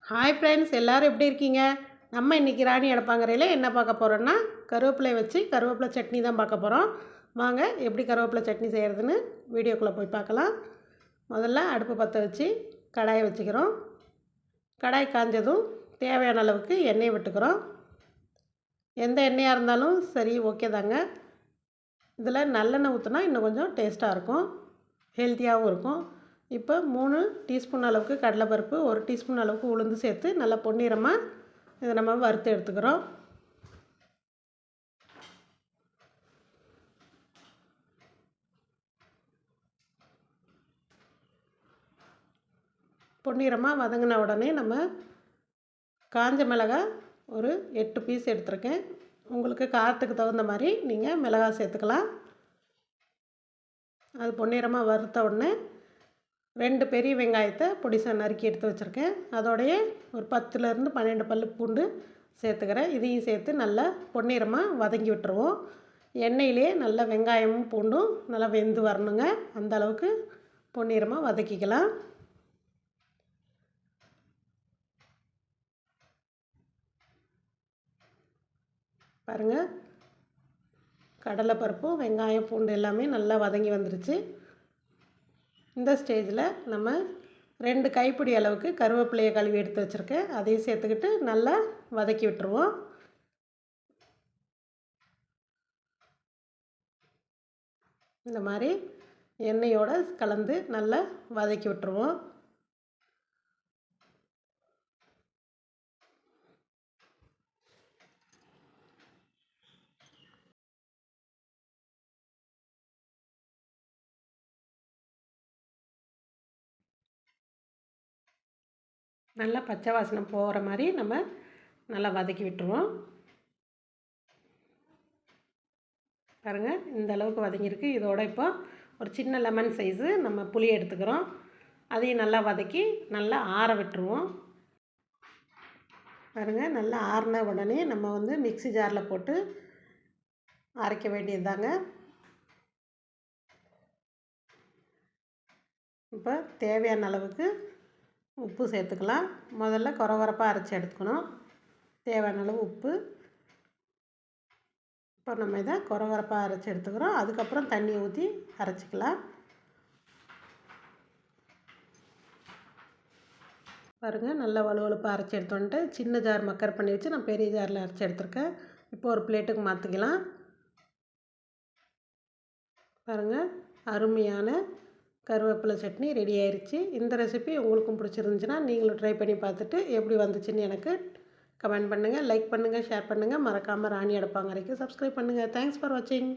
Hi friends, எல்லோரும் எப்படி இருக்கீங்க? நம்ம இன்றைக்கி ராணி அடுப்பாங்கரையில் என்ன பார்க்க போகிறோன்னா, கருவேப்பிலை வச்சு கருவேப்பிலை சட்னி தான் பார்க்க போகிறோம். வாங்க எப்படி கருவேப்பிலை சட்னி செய்கிறதுன்னு வீடியோக்குள்ளே போய் பார்க்கலாம். முதல்ல அடுப்பு பற்ற வச்சு கடாயை வச்சுக்கிறோம். கடாய் காஞ்சதும் தேவையான அளவுக்கு எண்ணெய் விட்டுக்கிறோம். எந்த எண்ணெயாக இருந்தாலும் சரி, ஓகே தாங்க. இதில் நல்லெண்ணெய் ஊற்றினா இன்னும் கொஞ்சம் டேஸ்ட்டாக இருக்கும், ஹெல்த்தியாகவும் இருக்கும். இப்போ 3 டீஸ்பூன் அளவுக்கு கடலைப்பருப்பு, 1 டீஸ்பூன் அளவுக்கு உளுந்து சேர்த்து நல்லா பொன்னிறமாக இதை நம்ம வறுத்து எடுத்துக்கிறோம். பொன்னிறமாக வதங்கின உடனே நம்ம காஞ்ச மிளகாய் ஒரு 8 பீஸ் எடுத்துருக்கேன். உங்களுக்கு காரத்துக்கு தகுந்த மாதிரி நீங்கள் மிளகாய் சேர்த்துக்கலாம். அது பொன்னிறமாக வறுத்த உடனே 2 பெரிய வெங்காயத்தை பொடிசாக நறுக்கி எடுத்து வச்சுருக்கேன். அதோடைய ஒரு 10லேருந்து 12 பல் பூண்டு சேர்த்துக்கிறேன். இதையும் சேர்த்து நல்லா பொன்னிறமாக வதங்கி விட்டுருவோம். எண்ணெயிலே நல்லா வெங்காயமும் பூண்டும் நல்லா வெந்து வரணுங்க. அந்த அளவுக்கு பொன்னிறமாக வதக்கிக்கலாம். பாருங்கள், கடலைப்பருப்பும் வெங்காயம் பூண்டு எல்லாமே நல்லா வதங்கி வந்துருச்சு. இந்த ஸ்டேஜில் நம்ம 2 கைப்பிடி அளவுக்கு கருவேப்பிலையை கழுவி எடுத்து வச்சுருக்கேன். அதையும் சேர்த்துக்கிட்டு நல்லா வதக்கி விட்டுருவோம். இந்த மாதிரி எண்ணெயோடு கலந்து நல்லா வதக்கி விட்டுருவோம். நல்லா பச்சை வாசனை போகிற மாதிரி நம்ம நல்லா வதக்கி விட்டுருவோம். பாருங்கள், இந்த அளவுக்கு வதங்கியிருக்கு. இதோட இப்போ ஒரு சின்ன லெமன் சைஸு நம்ம புளி எடுத்துக்கிறோம். அதையும் நல்லா வதக்கி நல்லா ஆற விட்டுருவோம். பாருங்கள், நல்லா ஆறின உடனே நம்ம வந்து மிக்ஸி ஜாரில் போட்டு அரைக்க வேண்டியது தாங்க. இப்போ தேவையான அளவுக்கு உப்பு சேர்த்துக்கலாம். முதல்ல கொரகொரப்பாக அரைச்சி எடுத்துக்கணும். தேவையான அளவு உப்பு. இப்போ நம்ம இதை கொரகொரப்பாக அரைச்சி எடுத்துக்கிறோம். அதுக்கப்புறம் தண்ணி ஊற்றி அரைச்சிக்கலாம். பாருங்கள், நல்லா வலுவலுப்பாக அரைச்சி எடுத்தோன்ட்டு சின்ன ஜார் மக்கர் பண்ணி வச்சு நான் பெரிய ஜாரில் அரைச்சி எடுத்துருக்கேன். இப்போ ஒரு பிளேட்டுக்கு மாற்றிக்கலாம். பாருங்கள், அருமையான கருவேப்பிலை சட்னி ரெடி ஆயிடுச்சு. இந்த ரெசிபி உங்களுக்கும் பிடிச்சிருந்துச்சுன்னா நீங்களும் ட்ரை பண்ணி பார்த்துட்டு எப்படி வந்துச்சுன்னு எனக்கு கமெண்ட் பண்ணுங்கள், லைக் பண்ணுங்கள், ஷேர் பண்ணுங்கள். மறக்காமல் ராணி அடுப்பாங்கரைக்கு சப்ஸ்கிரைப் பண்ணுங்கள். தேங்க்ஸ் ஃபார் வாட்சிங்.